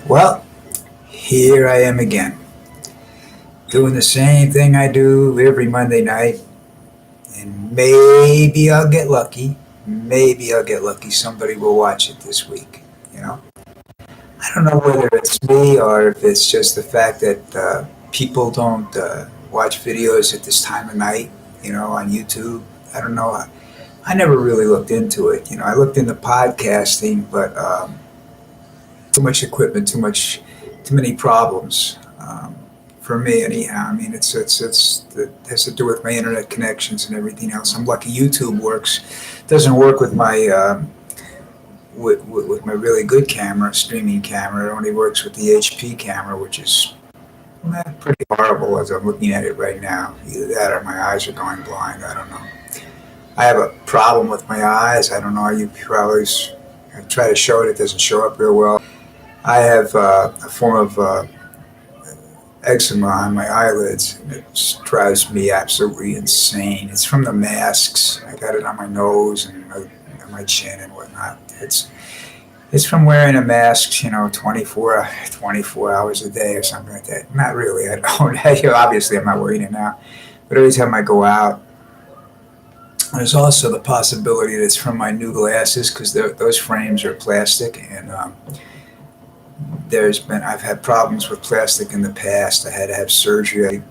Well, here I am again, doing the same thing I do every Monday night, and maybe I'll get lucky. Maybe I'll get lucky. Somebody will watch it this week. You know, I don't know whether it's me or if it's just the fact that people don't watch videos at this time of night. On YouTube. I don't know. I never really looked into it. I looked into podcasting, but too much equipment, too many problems. For me, anyhow. I mean, it has to do with my internet connections and everything else. I'm lucky YouTube works. It doesn't work with my with my really good camera, streaming camera. It only works with the HP camera, which is pretty horrible as I'm looking at it right now. Either that or my eyes are going blind. I don't know. I have a problem with my eyes. I don't know. You probably I try to show it. It doesn't show up real well. I have a form of eczema on my eyelids, and it drives me absolutely insane. It's from the masks. I got it on my nose and my chin and whatnot. It's from wearing a mask, 24 hours a day or something like that. Not really. I don't. Obviously, I'm not wearing it now. But every time I go out, there's also the possibility that it's from my new glasses because those frames are plastic, and I've had problems with plastic in the past. I had to have surgery. I had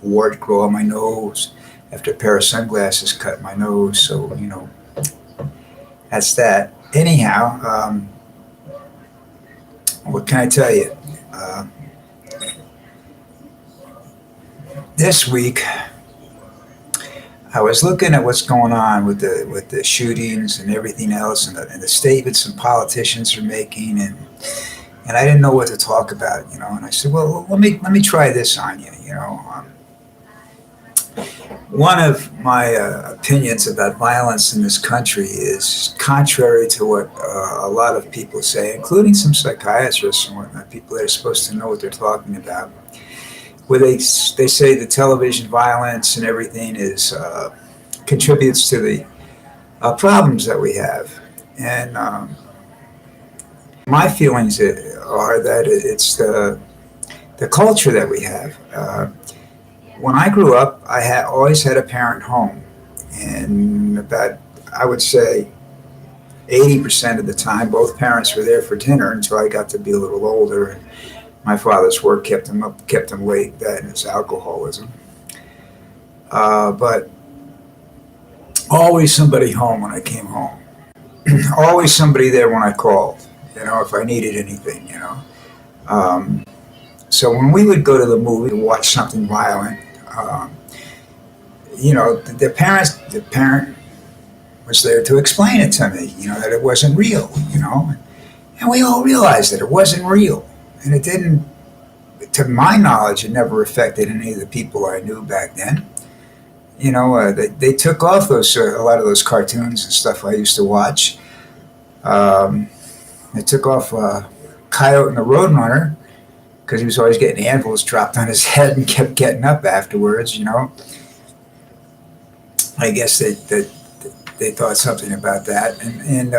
wart grow on my nose after a pair of sunglasses cut my nose. So that's that. Anyhow, what can I tell you? This week, I was looking at what's going on with the shootings and everything else, and the statements some politicians are making, and I didn't know what to talk about, And I said, well, let me try this on you, One of my opinions about violence in this country is contrary to what a lot of people say, including some psychiatrists and whatnot, people that are supposed to know what they're talking about, where they say the television violence and everything is contributes to the problems that we have. And my feelings are that it's the culture that we have. When I grew up, I always had a parent home, and about, I would say, 80% of the time, both parents were there for dinner until I got to be a little older. And my father's work kept him late. That and his alcoholism. But always somebody home when I came home. Always somebody there when I called. If I needed anything. So when we would go to the movie to watch something violent, the parent was there to explain it to me, that it wasn't real, and we all realized that it wasn't real, and it didn't, to my knowledge, it never affected any of the people I knew back then. They took off a lot of those cartoons and stuff I used to watch. They took off Coyote and the Roadrunner, because he was always getting anvils dropped on his head and kept getting up afterwards, I guess they thought something about that. And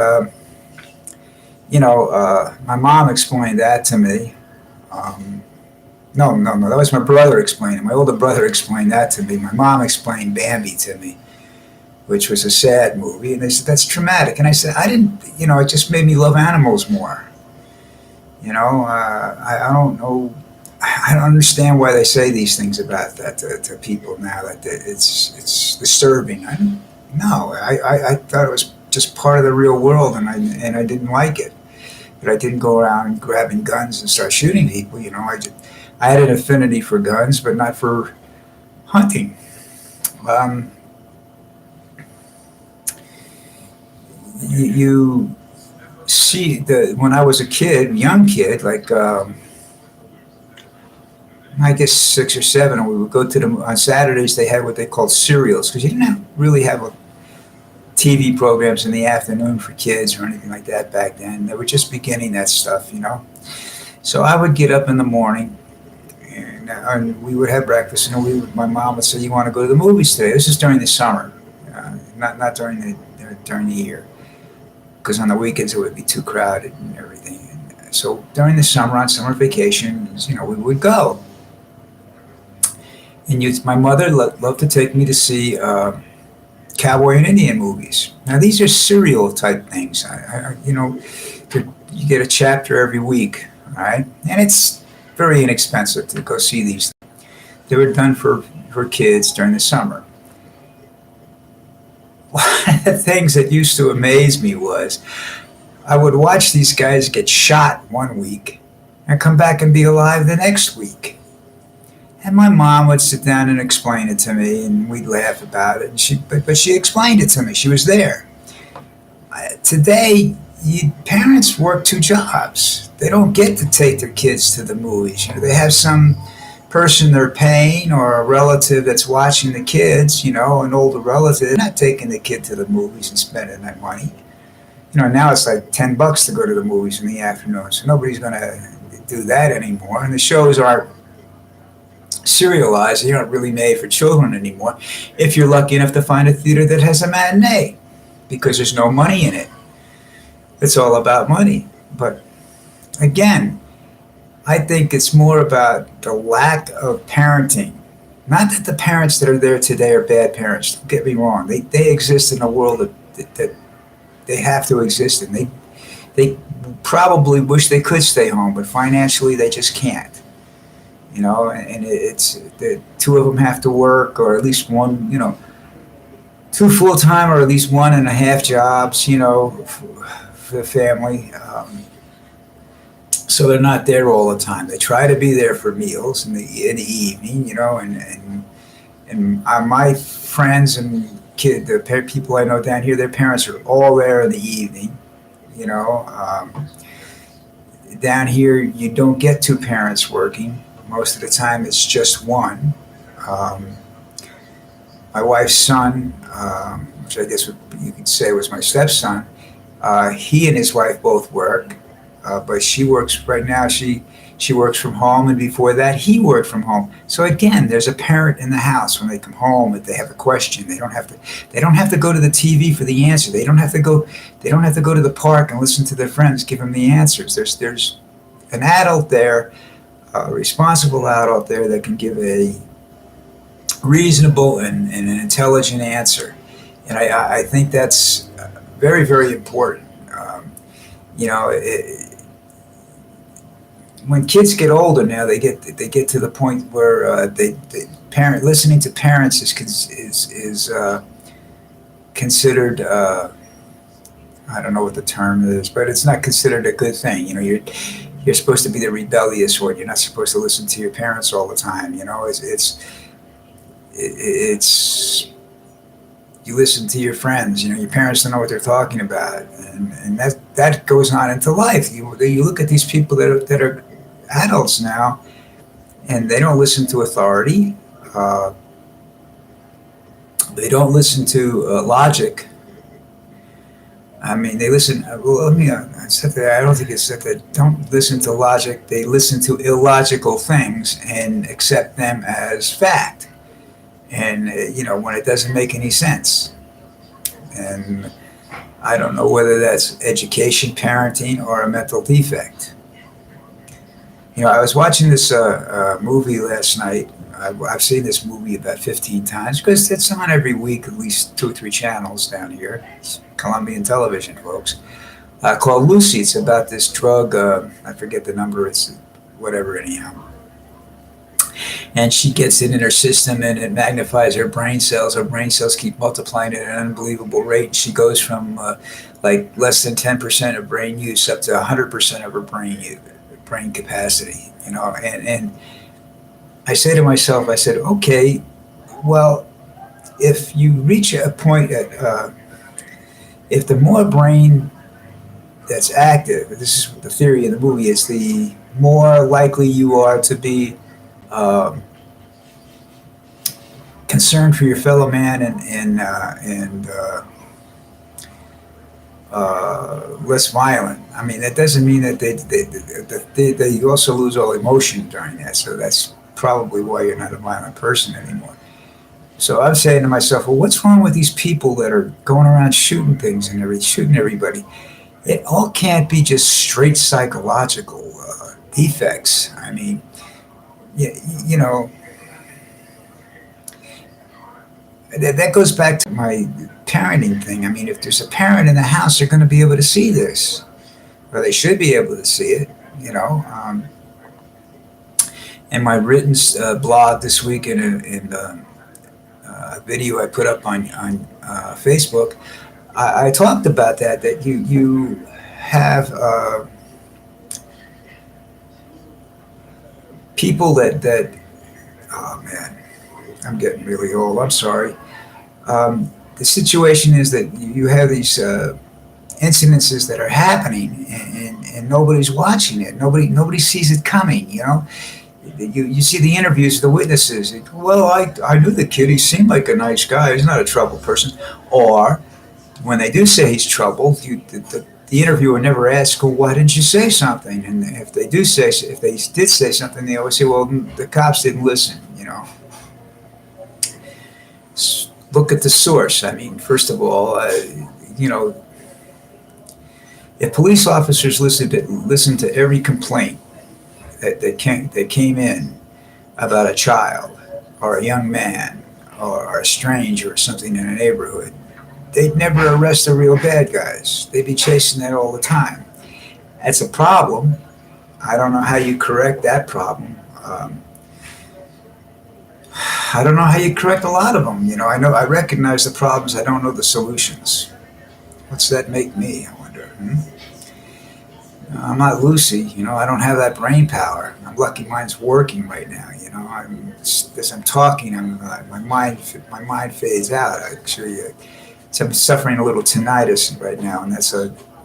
my mom explained that to me. No, that was my brother explaining. My older brother explained that to me. My mom explained Bambi to me, which was a sad movie. And they said, that's traumatic. And I said, I didn't, it just made me love animals more. I don't know. I don't understand why they say these things about that to people now. That it's disturbing. I thought it was just part of the real world, and I didn't like it. But I didn't go around grabbing guns and start shooting people. I had an affinity for guns, but not for hunting. You see, when I was a young kid, like I guess 6 or 7, and we would go to them on Saturdays. They had what they called serials, because you didn't really have TV programs in the afternoon for kids or anything like that back then. They were just beginning that stuff, So I would get up in the morning, and we would have breakfast, and my mom would say, "You want to go to the movies today?" This is during the summer, not during the year, because on the weekends it would be too crowded and everything. So during the summer, on summer vacations, we would go. And my mother loved to take me to see cowboy and Indian movies. Now these are serial type things. You get a chapter every week, all right? And it's very inexpensive to go see these. They were done for kids during the summer. One of the things that used to amaze me was I would watch these guys get shot one week and come back and be alive the next week. And my mom would sit down and explain it to me, and we'd laugh about it. But she explained it to me. She was there. Today, parents work two jobs. They don't get to take their kids to the movies. They have some person they're paying or a relative that's watching the kids, an older relative. They're not taking the kid to the movies and spending that money. Now it's like $10 to go to the movies in the afternoon. So nobody's going to do that anymore. And the shows are serialized. They aren't really made for children anymore. If you're lucky enough to find a theater that has a matinee, because there's no money in it. It's all about money. But again, I think it's more about the lack of parenting. Not that the parents that are there today are bad parents. Don't get me wrong. They exist in a world that they have to exist in. They probably wish they could stay home, but financially they just can't. And it's the two of them have to work, or at least one, two full-time or at least 1.5 jobs, for the family. So they're not there all the time. They try to be there for meals in the evening, and my friends and the people I know down here, their parents are all there in the evening, Down here, you don't get two parents working. Most of the time, it's just one. My wife's son, which I guess you could say was my stepson, he and his wife both work. But she works right now. She works from home, and before that, he worked from home. So again, there's a parent in the house when they come home. If they have a question, they don't have to go to the TV for the answer. They don't have to go to the park and listen to their friends give them the answers. There's an adult there, a responsible adult there that can give a reasonable and an intelligent answer. And I think that's very, very important. When kids get older now, they get to the point where listening to parents is considered. I don't know what the term is, but it's not considered a good thing. You're supposed to be the rebellious one. You're not supposed to listen to your parents all the time. It's you listen to your friends. Your parents don't know what they're talking about, and that goes on into life. You look at these people that are adults now, and they don't listen to authority. They don't listen to logic. I mean, they listen. Well, I don't think it's that they don't listen to logic. They listen to illogical things and accept them as fact. And when it doesn't make any sense. And I don't know whether that's education, parenting, or a mental defect. I was watching this movie last night. I've seen this movie about 15 times because it's on every week, at least 2 or 3 channels down here. It's Colombian television, folks. Called Lucy. It's about this drug. I forget the number. It's whatever, anyhow. And she gets it in her system, and it magnifies her brain cells. Her brain cells keep multiplying at an unbelievable rate. She goes from like less than 10% of brain use up to 100% of her brain capacity. And I say to myself, okay, well, if you reach a point if the more brain that's active, this is the theory of the movie, is the more likely you are to be concerned for your fellow man and less violent. I mean, that doesn't mean that they also lose all emotion during that. So that's probably why you're not a violent person anymore. So I'm saying to myself, well, what's wrong with these people that are going around shooting things and shooting everybody? It all can't be just straight psychological defects. I mean, you, you know, that goes back to my parenting thing. I mean, if there's a parent in the house, they're going to be able to see this, or they should be able to see it. You know, in my written blog this week, in a video I put up on Facebook, I talked about that. That you have people that oh man, I'm getting really old. I'm sorry. The situation is that you have these incidences that are happening, and nobody's watching it. Nobody sees it coming. You see the interviews of the witnesses. Well, I knew the kid. He seemed like a nice guy. He's not a troubled person. Or when they do say he's troubled, the interviewer never asks, well, why didn't you say something? And if they did say something, they always say, well, the cops didn't listen. Look at the source. I mean, first of all, you know, if police officers listened to every complaint that came in about a child or a young man or a stranger or something in a neighborhood, they'd never arrest the real bad guys. They'd be chasing that all the time. That's a problem. I don't know how you correct that problem. I don't know how you correct a lot of them. I recognize the problems. I don't know the solutions. What's that make me? I wonder. I'm not Lucy. I don't have that brain power. I'm lucky mine's working right now. As I'm talking, my mind fades out. Actually, I'm suffering a little tinnitus right now, and that's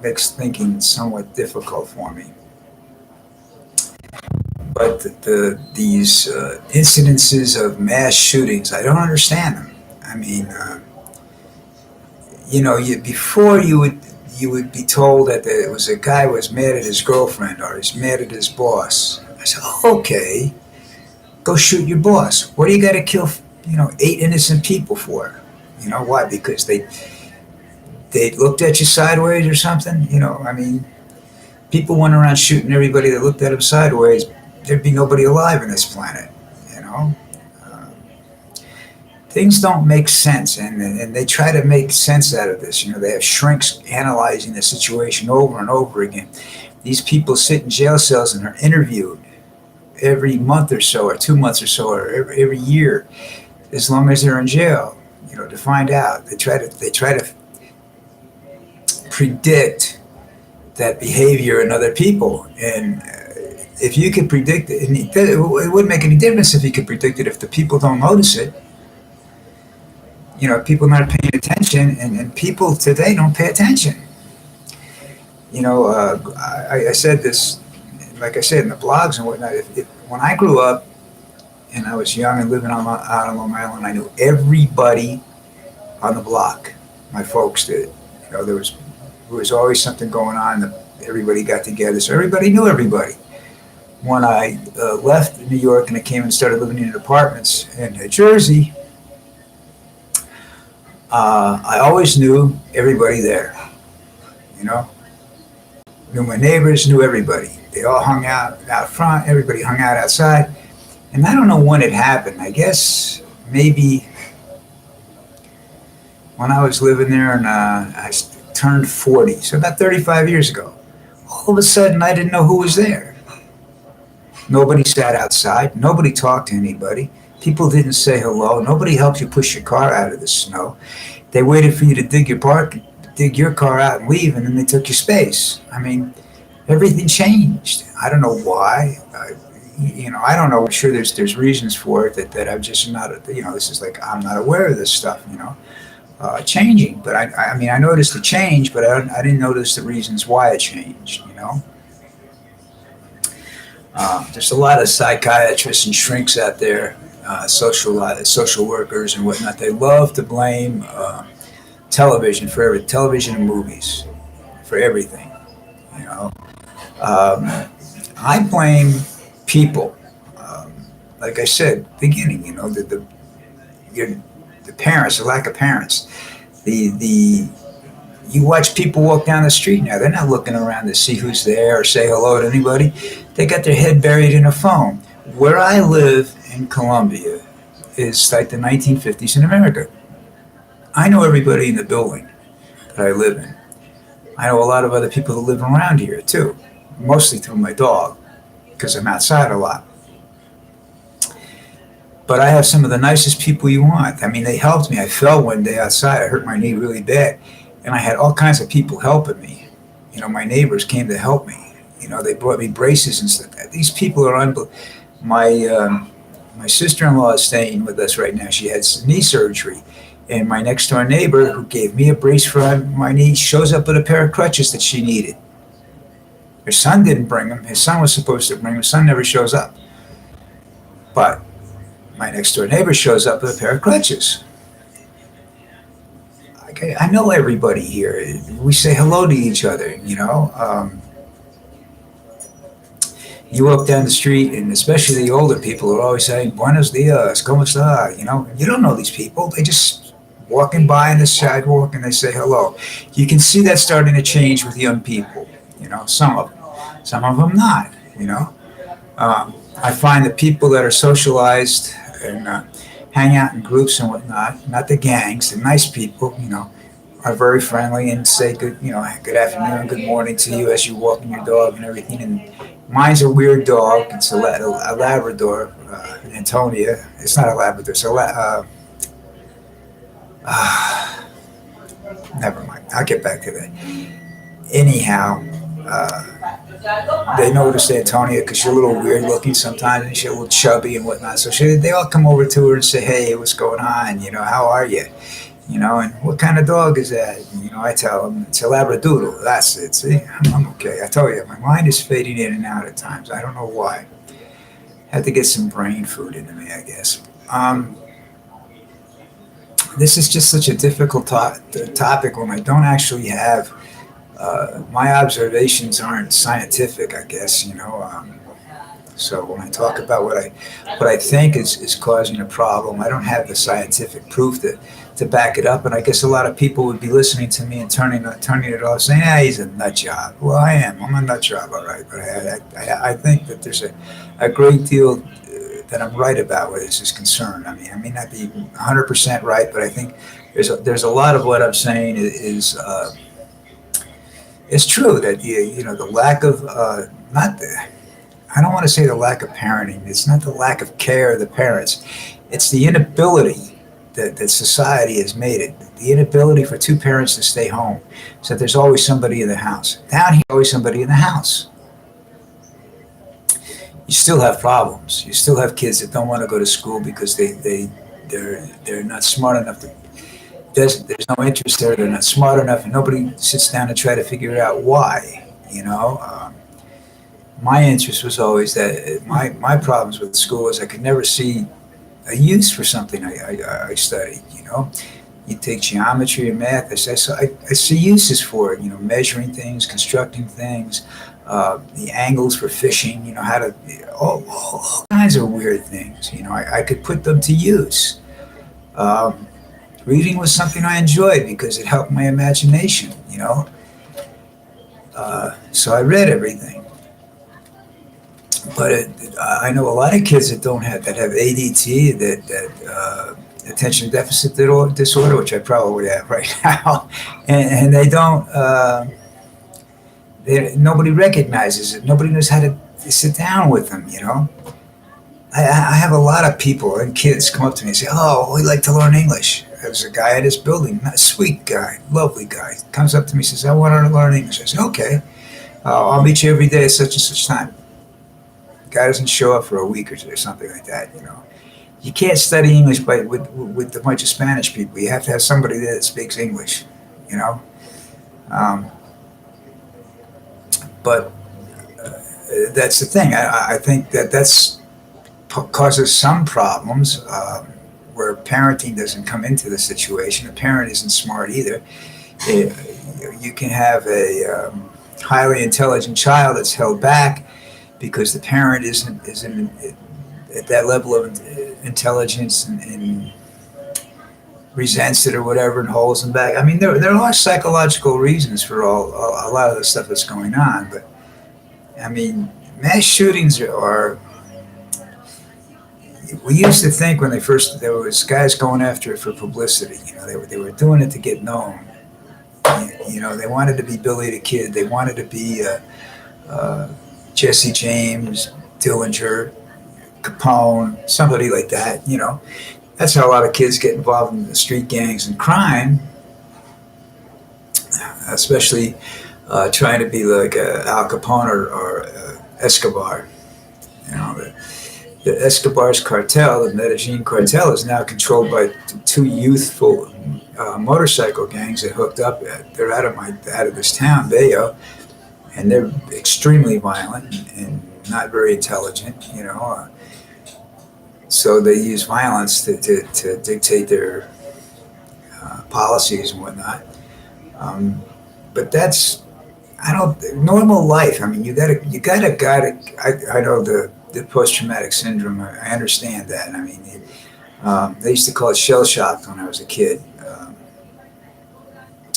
makes thinking somewhat difficult for me. But these incidences of mass shootings, I don't understand them. I mean, before you would be told that it was a guy who was mad at his girlfriend or he's mad at his boss. I said, okay, go shoot your boss. What do you got to kill 8 innocent people for? Why? Because they looked at you sideways or something. I mean, people went around shooting everybody that looked at them sideways. There'd be nobody alive on this planet. Uh, Things don't make sense, and they try to make sense out of this. They have shrinks analyzing the situation over and over again. These people sit in jail cells and are interviewed every month or so, or 2 months or so, or every year, as long as they're in jail. To find out. They try to predict that behavior in other people, and if you could predict it, and it wouldn't make any difference if you could predict it if the people don't notice it. People not paying attention, and people today don't pay attention. I said this, like I said in the blogs and whatnot. When I grew up and I was young and living out on Long Island, I knew everybody on the block. My folks did. There was always something going on. Everybody got together, so everybody knew everybody. When I left New York and I came and started living in apartments in New Jersey, I always knew everybody there. Knew my neighbors, knew everybody. They all hung out front. Everybody hung out outside. And I don't know when it happened. I guess maybe when I was living there and I turned 40, so about 35 years ago. All of a sudden, I didn't know who was there. Nobody sat outside. Nobody talked to anybody. People didn't say hello. Nobody helped you push your car out of the snow. They waited for you to dig your car out and leave, and then they took your space. I mean, everything changed. I don't know why. I don't know. I'm sure there's reasons for it that I'm just not. This is like I'm not aware of this stuff. Changing. But I mean, I noticed the change, but I didn't notice the reasons why it changed. There's a lot of psychiatrists and shrinks out there, social workers and whatnot. They love to blame television television and movies for everything. You know, I blame people. Like I said, beginning. The parents, the lack of parents, the You watch people walk down the street now. They're not looking around to see who's there or say hello to anybody. They got their head buried in a phone. Where I live in Colombia is like the 1950s in America. I know everybody in the building that I live in. I know a lot of other people that live around here too, mostly through my dog because I'm outside a lot. But I have some of the nicest people you want. I mean, they helped me. I fell one day outside. I hurt my knee really bad, and I had all kinds of people helping me. My neighbors came to help me. They brought me braces and stuff. These people are unbelievable. My sister-in-law is staying with us right now. She had knee surgery, and my next-door neighbor, who gave me a brace for my knee, shows up with a pair of crutches that she needed. Her son didn't bring them. His son was supposed to bring them. His son never shows up. But my next door neighbor shows up with a pair of crutches. Okay, I know everybody here. We say hello to each other. You walk down the street, and especially the older people are always saying "Buenos dias, cómo está?" You don't know these people. They just walking by on the sidewalk and they say hello. You can see that starting to change with young people. Some of them not. I find that people that are socialized and hang out in groups and whatnot, not the gangs, the nice people, are very friendly and say good afternoon, good morning to you as you walking your dog and everything. And mine's a weird dog. It's a Labrador, Antonia. It's not a Labrador. It's never mind. I'll get back to that. Anyhow, they notice Antonia because she's a little weird looking sometimes and she's a little chubby and whatnot. So they all come over to her and say, "Hey, what's going on? How are you? And what kind of dog is that?" And, I tell them it's a Labradoodle. That's it. See, I'm okay. I tell you, my mind is fading in and out at times. I don't know why. Had to get some brain food into me, I guess. This is just such a difficult topic when I don't actually have my observations aren't scientific, I guess. So when I talk about what I think is causing a problem, I don't have the scientific proof to back it up. And I guess a lot of people would be listening to me and turning it off, saying, "Yeah, he's a nut job." Well, I am. I'm a nut job, all right. But I think that there's a great deal that I'm right about where this is concerned. I mean, I may not be 100% right, but I think there's a lot of what I'm saying is it's true that the lack of not the, I don't want to say the lack of parenting. It's not the lack of care of the parents. It's the inability that society has made it. The inability for two parents to stay home, so that there's always somebody in the house. Down here, always somebody in the house. You still have problems. You still have kids that don't want to go to school because they're not smart enough to. There's no interest there. They're not smart enough, and nobody sits down and try to figure out why. My interest was always that my problems with school is I could never see a use for something I studied. You take geometry and math. I see uses for it. Measuring things, constructing things, the angles for fishing. How to all kinds of weird things. I could put them to use. Reading was something I enjoyed because it helped my imagination. So I read everything. But I know a lot of kids that have ADT, attention deficit disorder, which I probably have right now, and they don't. Nobody recognizes it. Nobody knows how to sit down with them. I have a lot of people and kids come up to me and say, "Oh, we'd like to learn English." There's a guy at his building, a sweet guy, lovely guy, comes up to me and says, "I want to learn English." I say, "Okay, I'll meet you every day at such and such time." Guy doesn't show up for a week or something like that. You can't study English with a bunch of Spanish people. You have to have somebody there that speaks English. But that's the thing. I think that's causes some problems where parenting doesn't come into the situation. The parent isn't smart either. You can have a highly intelligent child that's held back because the parent isn't at that level of intelligence and resents it or whatever and holds them back. I mean, there are psychological reasons for a lot of the stuff that's going on, but I mean, mass shootings are. We used to think when there was guys going after it for publicity. You know, they were doing it to get known. You know, they wanted to be Billy the Kid. They wanted to be uh, Jesse James, Dillinger, Capone, somebody like that. You know, that's how a lot of kids get involved in the street gangs and crime, especially trying to be like Al Capone or Escobar. You know, the Escobar's cartel, the Medellin cartel, is now controlled by two youthful motorcycle gangs that hooked up. They're out of this town, Bayo, and they're extremely violent and not very intelligent. You know, so they use violence to dictate their policies and whatnot. But that's I don't normal life. I mean, you gotta. I know the post traumatic syndrome. I understand that. I mean, they used to call it shell shock when I was a kid,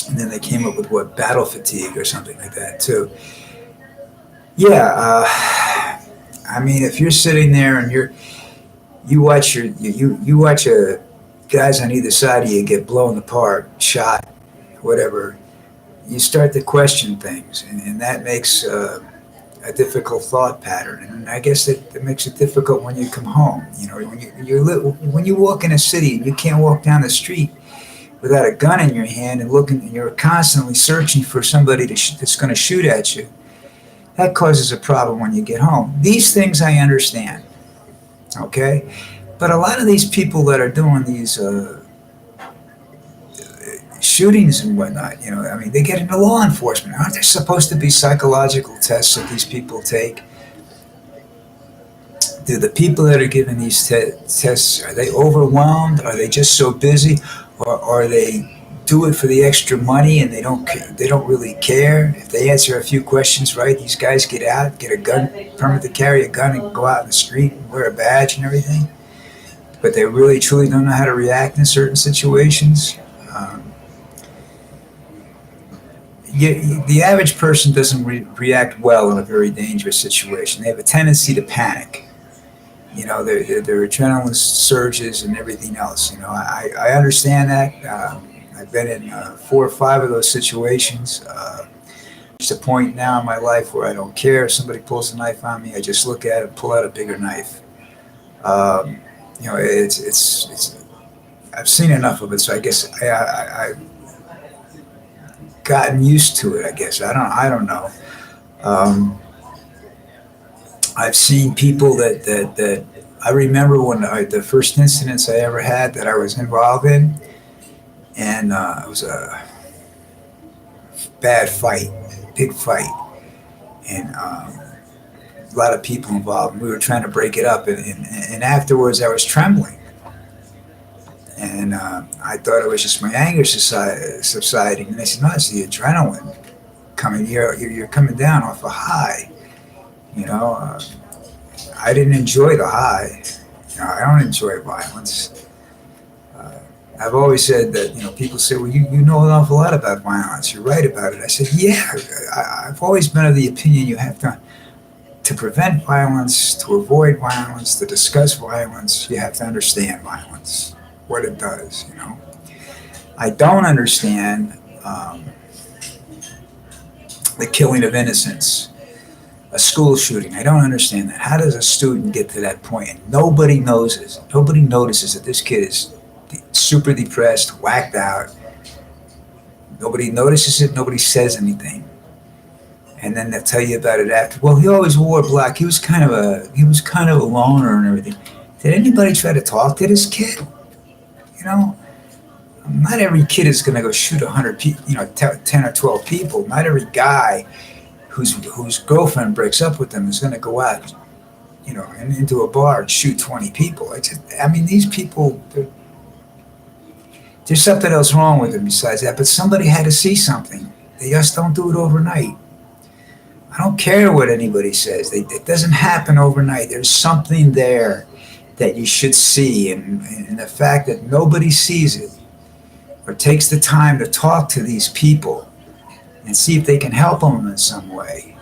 and then they came up with what battle fatigue or something like that too. Yeah, I mean, if you're sitting there and you watch guys on either side of you get blown apart, shot, whatever, you start to question things, and that makes a difficult thought pattern. And I guess that makes it difficult when you come home. You know, when you walk in a city and you can't walk down the street without a gun in your hand and looking, and you're constantly searching for somebody that's going to shoot at you. That causes a problem when you get home. These things I understand, okay? But a lot of these people that are doing these shootings and whatnot, you know, I mean, they get into law enforcement. Aren't there supposed to be psychological tests that these people take? Do the people that are giving these tests, are they overwhelmed? Are they just so busy? Or are they do it for the extra money and they don't really care? If they answer a few questions right, these guys get out, get a gun, permit to carry a gun and go out in the street and wear a badge and everything. But they really truly don't know how to react in certain situations. The average person doesn't react well in a very dangerous situation. They have a tendency to panic. You know, their adrenaline surges and everything else. You know, I understand that. I've been in 4 or 5 of those situations. There's a point now in my life where I don't care if somebody pulls a knife on me. I just look at it, pull out a bigger knife. You know, it's. I've seen enough of it, so I guess I've gotten used to it. I guess I don't know. I've seen people that I remember when the first incidents I ever had that I was involved in, and it was a bad fight, big fight, and a lot of people involved. And we were trying to break it up, and afterwards I was trembling, and I thought it was just my anger subsiding, and they said, "No, it's the adrenaline coming. You're coming down off a high." You know, I didn't enjoy the high. You know, I don't enjoy violence. I've always said that, you know, people say, well, you know an awful lot about violence. You're right about it. I said, yeah, I've always been of the opinion you have to prevent violence, to avoid violence, to discuss violence, you have to understand violence, what it does, you know. I don't understand the killing of innocents. A school shooting. I don't understand that. How does a student get to that point? And nobody knows this. Nobody notices that this kid is super depressed, whacked out. Nobody notices it. Nobody says anything. And then they'll tell you about it after. Well, he always wore black. He was kind of a loner and everything. Did anybody try to talk to this kid? You know, not every kid is going to go shoot 100 people. You know, 10 or 12 people. Not every guy whose girlfriend breaks up with them is going to go out, you know, and into a bar and shoot 20 people. I mean, these people, there's something else wrong with them besides that. But somebody had to see something. They just don't do it overnight. I don't care what anybody says. It doesn't happen overnight. There's something there that you should see, and the fact that nobody sees it or takes the time to talk to these people and see if they can help them in some way,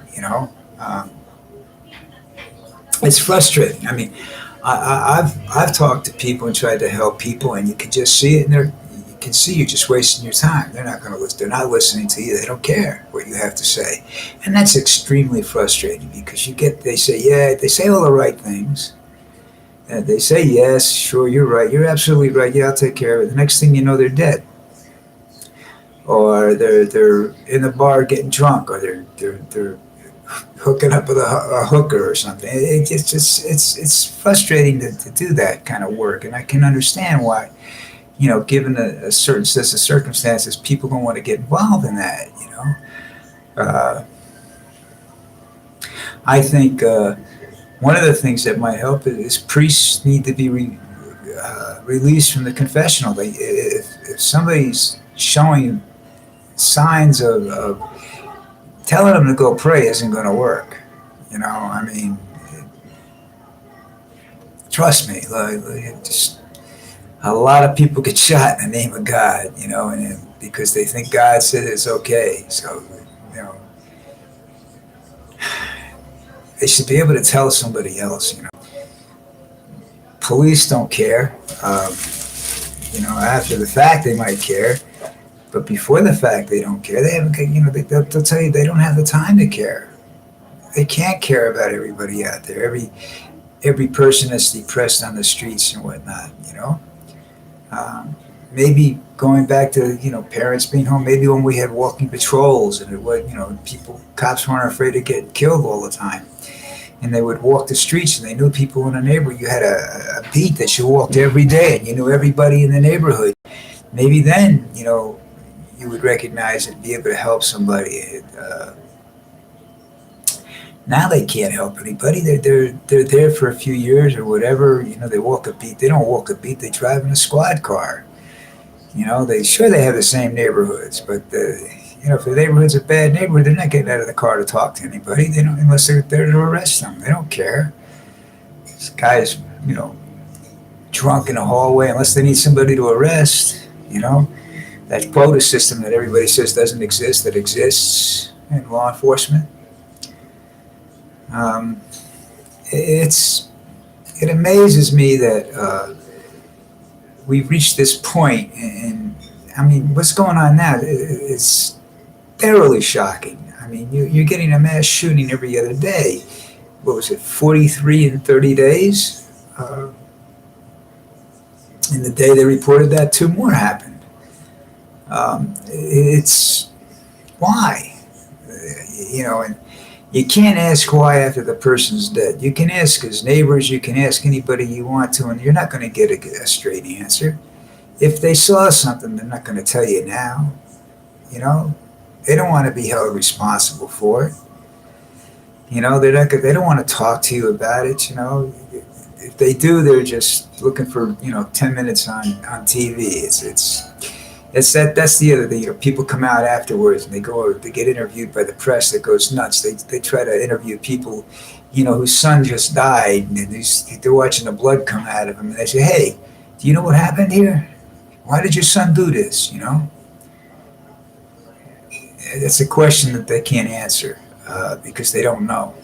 it's frustrating. I mean, I've talked to people and tried to help people, and you can just see it, and you can see you're just wasting your time. They're not going to listen. They're not listening to you. They don't care what you have to say, and that's extremely frustrating because they say they say all the right things. They say yes, sure, you're right, you're absolutely right. Yeah, I'll take care of it. The next thing you know, they're dead, or they're in the bar getting drunk, or they're hooking up with a hooker or something. It's frustrating to do that kind of work, and I can understand why. Given a certain set of circumstances, people don't want to get involved in that. Uh, I think one of the things that might help is priests need to be released from the confessional. If somebody's showing signs of telling them to go pray isn't going to work. I mean, trust me, just a lot of people get shot in the name of God, and because they think God said it's okay. So, they should be able to tell somebody else. Police don't care. After the fact they might care, but before the fact they don't care. They haven't. They'll tell you they don't have the time to care. They can't care about everybody out there. Every person that's depressed on the streets and whatnot. Maybe going back to parents being home. Maybe when we had walking patrols and cops weren't afraid to get killed all the time, and they would walk the streets and they knew people in the neighborhood. You had a beat that you walked every day and you knew everybody in the neighborhood. Maybe then you would recognize and be able to help somebody. Now they can't help anybody. They're there for a few years or whatever. They walk a beat. They don't walk a beat. They drive in a squad car. They have the same neighborhoods, but if the neighborhood's a bad neighborhood, they're not getting out of the car to talk to anybody. They don't, unless they're there to arrest them. They don't care. This guy's drunk in the hallway, unless they need somebody to arrest. That quota system that everybody says doesn't exist, that exists in law enforcement. It amazes me that we've reached this point, and I mean, what's going on now is thoroughly shocking. I mean, you're getting a mass shooting every other day. What was it, 43 in 30 days? And the day they reported that, 2 more happened. It's why, and you can't ask why after the person's dead. You can ask his neighbors, you can ask anybody you want to, and you're not going to get a straight answer. If they saw something, they're not going to tell you now. They don't want to be held responsible for it. They don't want to talk to you about it. If they do, they're just looking for 10 minutes on TV. That's the other thing. People come out afterwards and they get interviewed by the press that goes nuts. They try to interview people, whose son just died, and they're watching the blood come out of him, and they say, "Hey, do you know what happened here? Why did your son do this?" That's a question that they can't answer because they don't know.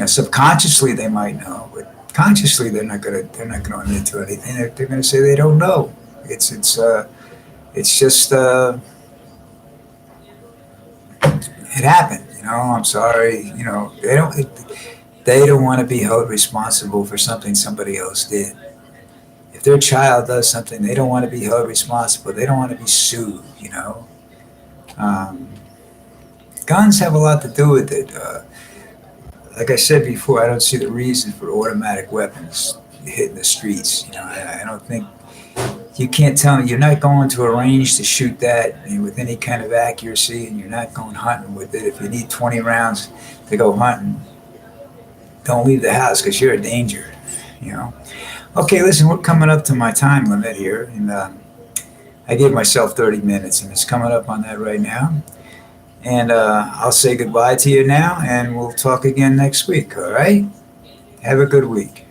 Subconsciously they might know, but consciously they're not going to admit to anything. They're going to say they don't know. It's just it happened. I'm sorry. They don't want to be held responsible for something somebody else did. If their child does something, they don't want to be held responsible. They don't want to be sued. Guns have a lot to do with it. Like I said before, I don't see the reason for automatic weapons hitting the streets. I don't think. You can't tell me you're not going to a range to shoot that with any kind of accuracy, and you're not going hunting with it. If you need 20 rounds to go hunting, don't leave the house because you're a danger. Okay, listen, we're coming up to my time limit here, and I gave myself 30 minutes, and it's coming up on that right now. And I'll say goodbye to you now, and we'll talk again next week. All right? Have a good week.